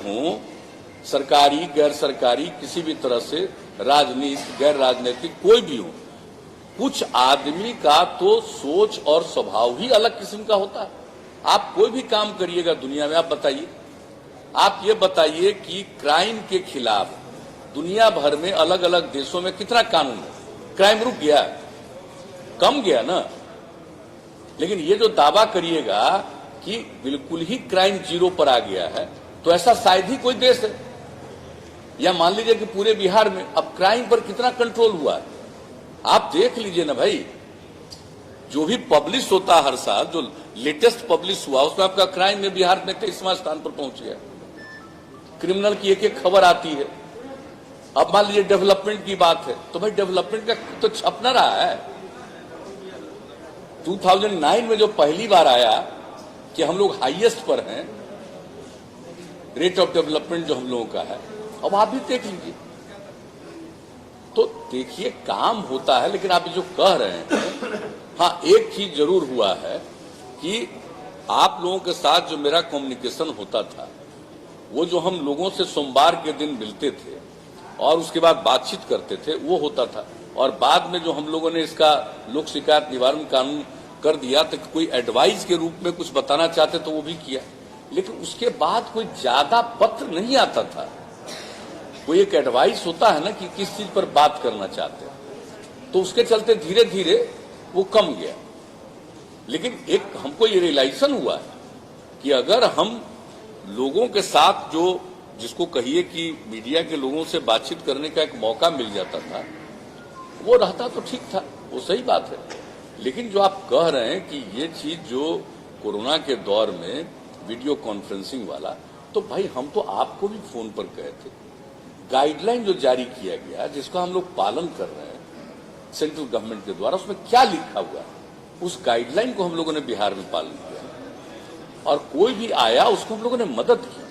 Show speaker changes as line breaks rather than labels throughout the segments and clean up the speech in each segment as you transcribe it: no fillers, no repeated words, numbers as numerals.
हो, सरकारी गैर सरकारी किसी भी तरह से, राजनीतिक गैर राजनीतिक कोई भी हो, कुछ आदमी का तो सोच और स्वभाव ही अलग किस्म का होता है। आप कोई भी काम करिएगा दुनिया में, आप बताइए, आप ये बताइए कि क्राइम के खिलाफ दुनिया भर में अलग अलग देशों में कितना कानून है, क्राइम रुक गया, कम गया ना। लेकिन ये जो दावा करिएगा कि बिल्कुल ही क्राइम जीरो पर आ गया है, तो ऐसा शायद ही कोई देश है। या मान लीजिए कि पूरे बिहार में अब क्राइम पर कितना कंट्रोल हुआ है, आप देख लीजिए ना भाई। जो भी पब्लिश होता है हर साल, जो लेटेस्ट पब्लिश हुआ, उसमें आपका क्राइम में बिहार में 23वां स्थान पर पहुंच गया। क्रिमिनल की एक एक खबर आती है। अब मान लीजिए डेवलपमेंट की बात है, तो भाई डेवलपमेंट का तो छप ना रहा है। 2009 में जो पहली बार आया कि हम लोग हाईएस्ट पर हैं, रेट ऑफ डेवलपमेंट जो हम लोगों का है, अब आप भी देख लीजिए। तो देखिए काम होता है, लेकिन आप जो कह रहे हैं, हाँ एक चीज जरूर हुआ है कि आप लोगों के साथ जो मेरा कम्युनिकेशन होता था, वो जो हम लोगों से सोमवार के दिन मिलते थे और उसके बाद बातचीत करते थे, वो होता था। और बाद में जो हम लोगों ने इसका लोक शिकायत निवारण कानून कर दिया, तो कोई एडवाइस के रूप में कुछ बताना चाहते तो वो भी किया, लेकिन उसके बाद कोई ज्यादा पत्र नहीं आता था। कोई एक एडवाइस होता है ना कि किस चीज पर बात करना चाहते हैं, तो उसके चलते धीरे धीरे वो कम गया। लेकिन एक हमको ये रियलाइजेशन हुआ है कि अगर हम लोगों के साथ जो, जिसको कहिए कि मीडिया के लोगों से बातचीत करने का एक मौका मिल जाता था, वो रहता तो ठीक था, वो सही बात है। लेकिन जो आप कह रहे हैं कि ये चीज जो कोरोना के दौर में वीडियो कॉन्फ्रेंसिंग वाला, तो भाई हम तो आपको भी फोन पर कहे थे, गाइडलाइन जो जारी किया गया, जिसका हम लोग पालन कर रहे हैं सेंट्रल गवर्नमेंट के द्वारा, उसमें क्या लिखा हुआ है, उस गाइडलाइन को हम लोगों ने बिहार में पालन किया और कोई भी आया उसको हम लोगों ने मदद की।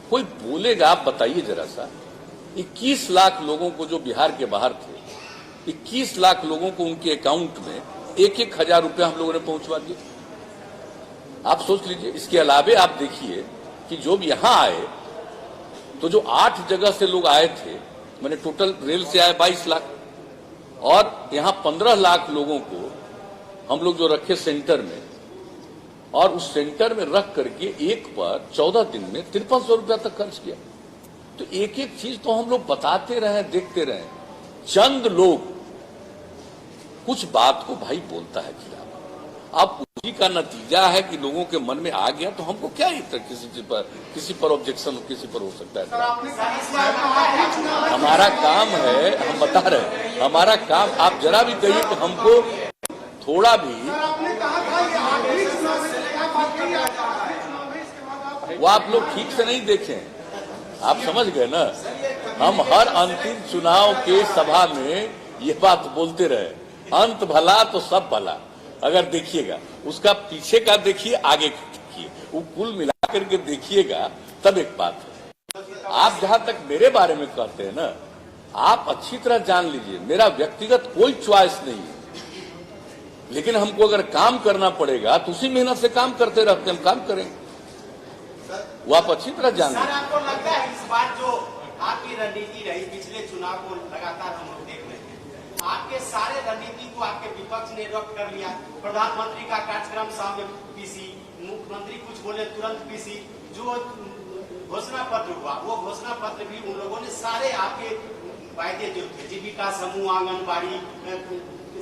कोई बोलेगा, आप बताइए जरा सा, 21 लाख लोगों को जो बिहार के बाहर थे, 21 लाख लोगों को उनके अकाउंट में 1,000 रुपया हम लोगों ने पहुंचवा दिए। आप सोच लीजिए। इसके अलावे आप देखिए कि जो भी यहां आए, तो जो 8 जगह से लोग आए थे, मैंने टोटल रेल से आए 22 लाख, और यहां 15 लाख लोगों को हम लोग जो रखे सेंटर में, और उस सेंटर में रख करके एक पर 14 दिन में 5300 रुपया तक खर्च किया। तो एक एक चीज तो हम लोग बताते रहे, देखते रहे। चंद लोग कुछ बात को भाई बोलता है खिलाफ, अब उसी का नतीजा है कि लोगों के मन में आ गया, तो हमको क्या किसी पर ऑब्जेक्शन किसी पर हो सकता है। हमारा काम है, हम बता रहे हैं, हमारा काम, आप जरा भी कहिए कि हमको थोड़ा भी, वो आप लोग ठीक से नहीं देखें, आप समझ गए ना। हम हर अंतिम चुनाव के सभा में ये बात बोलते रहे, अंत भला तो सब भला। अगर देखिएगा, उसका पीछे का देखिए, आगे का देखिए, वो कुल मिला करके देखिएगा, तब एक बात है। आप जहां तक मेरे बारे में कहते हैं ना, आप अच्छी तरह जान लीजिए, मेरा व्यक्तिगत कोई च्वाइस नहीं है, लेकिन हमको अगर काम करना पड़ेगा तो उसी मेहनत से काम करते रहते, हम काम करेंगे, वो आप अच्छी तरह जान लीजिए।
आपको लगता है इस बार जो आपकी रणनीति रही, पिछले चुनाव को लगातार हम लोग देख रहे हैं, आपके सारे रणनीति को आपके विपक्ष ने रद्द कर लिया। प्रधानमंत्री का कार्यक्रम सामने पीसी, मुख्यमंत्री कुछ बोले तुरंत पीसी, जो घोषणा पत्र हुआ वो घोषणा पत्र भी उन लोगों ने सारे आपके वायदे जो थे, जीविका समूह, आंगनबाड़ी,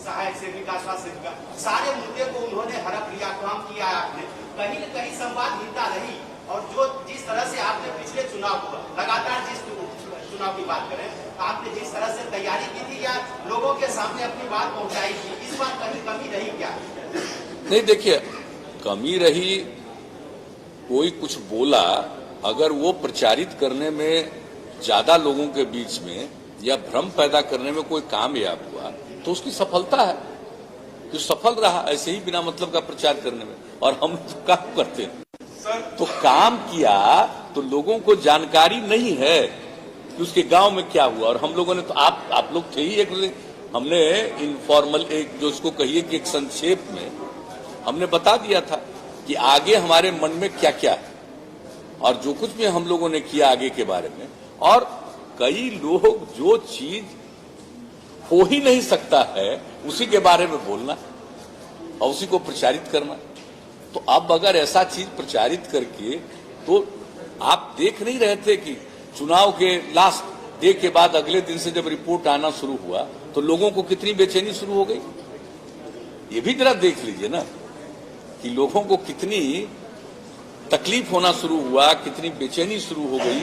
सहायक सेविका, स्वास्थ्य सेविका, सारे मुद्दे को उन्होंने हड़प लिया, काम किया आपने। कहीं न कहीं संवादहीनता रही, और जो जिस तरह से आपने पिछले चुनाव हुआ, लगातार जिस चुनाव की बात करें, आपने जिस तरह से तैयारी की थी या लोगों के सामने अपनी बात पहुंचाई थी, इस बार कहीं कमी रही क्या?
नहीं, देखिए, कमी रही, कोई कुछ बोला, अगर वो प्रचारित करने में ज्यादा लोगों के बीच में या भ्रम पैदा करने में कोई कामयाब हुआ, तो उसकी सफलता है, जो सफल रहा ऐसे ही बिना मतलब का प्रचार करने में। और हम तो काम करते हैं, तो काम किया तो लोगों को जानकारी नहीं है कि उसके गांव में क्या हुआ। और हम लोगों ने तो, आप लोग थे ही, एक हमने इनफॉर्मल, एक जो उसको कहिए कि एक संक्षेप में हमने बता दिया था कि आगे हमारे मन में क्या क्या है, और जो कुछ भी हम लोगों ने किया आगे के बारे में, और कई लोग जो चीज हो ही नहीं सकता है उसी के बारे में बोलना और उसी को प्रचारित करना। तो अब अगर ऐसा चीज प्रचारित करके, तो आप देख नहीं रहे थे कि चुनाव के लास्ट डे के बाद अगले दिन से जब रिपोर्ट आना शुरू हुआ तो लोगों को कितनी बेचैनी शुरू हो गई। ये भी जरा देख लीजिए ना कि लोगों को कितनी तकलीफ होना शुरू हुआ, कितनी बेचैनी शुरू हो गई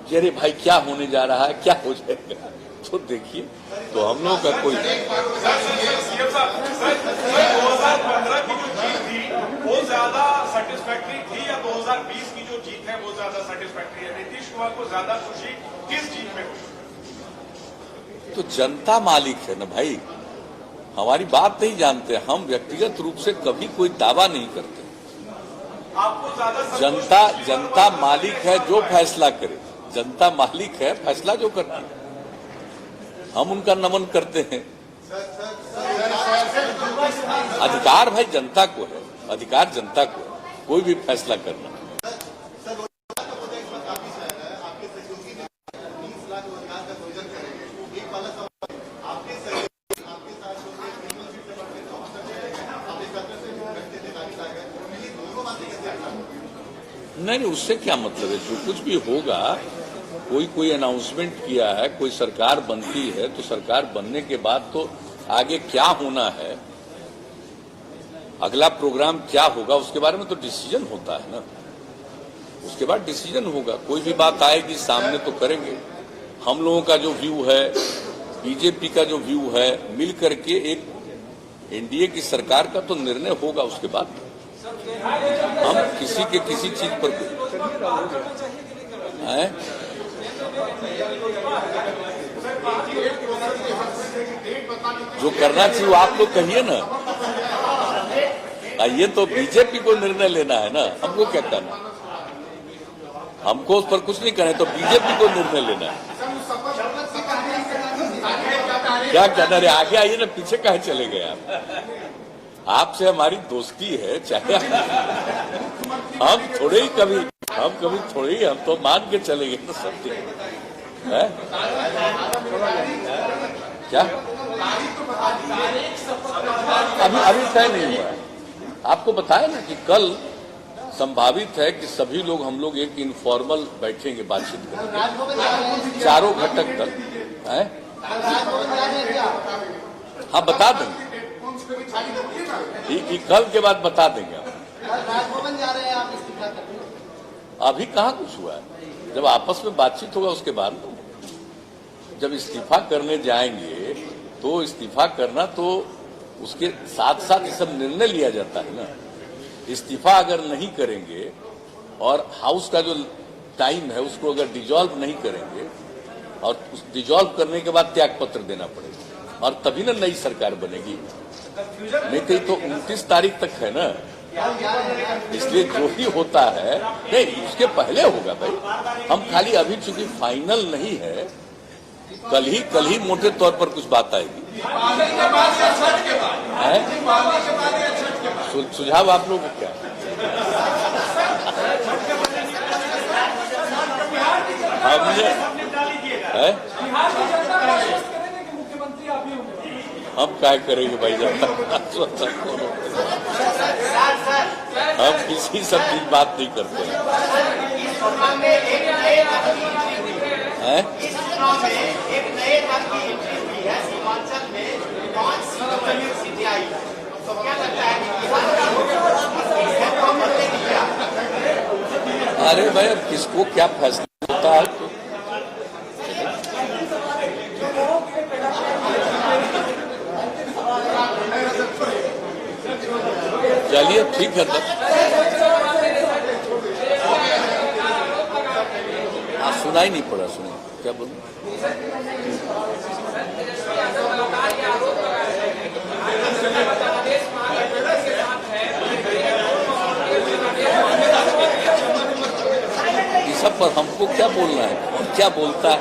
कि अरे भाई क्या होने जा रहा है, क्या हो जाएगा। तो देखिए, तो हम लोगों का कोई
2015 की जो जीत थी वो ज्यादा सेटिस्फैक्टरी थी या 2020 की जो जीत है वो ज्यादा सेटिस्फैक्टरी है? नीतीश कुमार को ज्यादा खुशी किस जीत में हुई?
तो जनता मालिक है ना भाई, हमारी बात नहीं जानते। हम व्यक्तिगत रूप से कभी कोई दावा नहीं करते।
आपको ज्यादा
जनता मालिक है, जो फैसला करे। जनता मालिक है, फैसला जो करती है, हम उनका नमन करते हैं। अधिकार भाई जनता को है, अधिकार जनता को है कोई भी फैसला करना। नहीं, उससे क्या मतलब है। जो कुछ भी होगा, कोई अनाउंसमेंट किया है, कोई सरकार बनती है, तो सरकार बनने के बाद तो आगे क्या होना है, अगला प्रोग्राम क्या होगा, उसके बारे में तो डिसीजन होता है ना। उसके बाद डिसीजन होगा, कोई भी बात आएगी सामने तो करेंगे। हम लोगों का जो व्यू है, बीजेपी का जो व्यू है, मिल करके एक एनडीए की सरकार का तो निर्णय होगा। उसके बाद हम किसी के किसी चीज पर है? जो करना चाहिए वो आप लोग कहिए ना। ये तो बीजेपी को निर्णय लेना है ना, हमको क्या करना। हमको उस पर कुछ नहीं करना है, तो बीजेपी को निर्णय लेना है। क्या कहना रे, आगे आइए ना, पीछे कहाँ चले गए आप। आपसे हमारी दोस्ती है, चाहे हम तो मान के चले गए ना सब है? क्या अभी तय नहीं हुआ है। आपको बताया ना कि कल संभावित है कि सभी लोग, हम लोग एक इनफॉर्मल बैठेंगे, बातचीत करेंगे चारों घटक तक है। हाँ, बता देंगे, कल के बाद बता देंगे।
राजभवन जा रहे हैं आप इस्तीफा करने?
अभी कहाँ कुछ हुआ है। जब आपस में बातचीत होगा उसके बाद, जब इस्तीफा करने जाएंगे तो इस्तीफा करना, तो उसके साथ साथ ये सब निर्णय लिया जाता है ना। इस्तीफा अगर नहीं करेंगे और हाउस का जो टाइम है उसको अगर डिजॉल्व नहीं करेंगे, और उस डिजॉल्व करने के बाद त्याग पत्र देना पड़ेगा, और तभी ना नई सरकार बनेगी। नहीं तो 29 तारीख तक है ना, इसलिए जो ही होता है, नहीं उसके पहले होगा भाई। हम खाली अभी चूंकि फाइनल नहीं है, कल ही मोटे तौर पर कुछ बात आएगी। सुझाव आप लोगों को क्या है? हम क्या करेंगे भाई, हम किसी सब की बात नहीं करते हैं।
एक नए दल की एंट्री हुई है सीमांचल में, 5 सीटों पर सीटें आई। तो क्या लगता है कि बिहार को बदलेगी क्या?
अरे भाई, अब किसको क्या फैसला होता है। चलिए ठीक है तब। सुनाई नहीं पड़ा, सुनिए क्या बोलूं। इस सब पर हमको क्या बोलना है, कौन क्या बोलता है।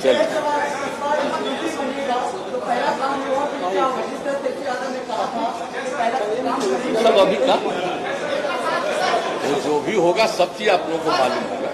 चलिए सब अभी का वो जो भी होगा सब चीज आप लोगों को मालूम होगा।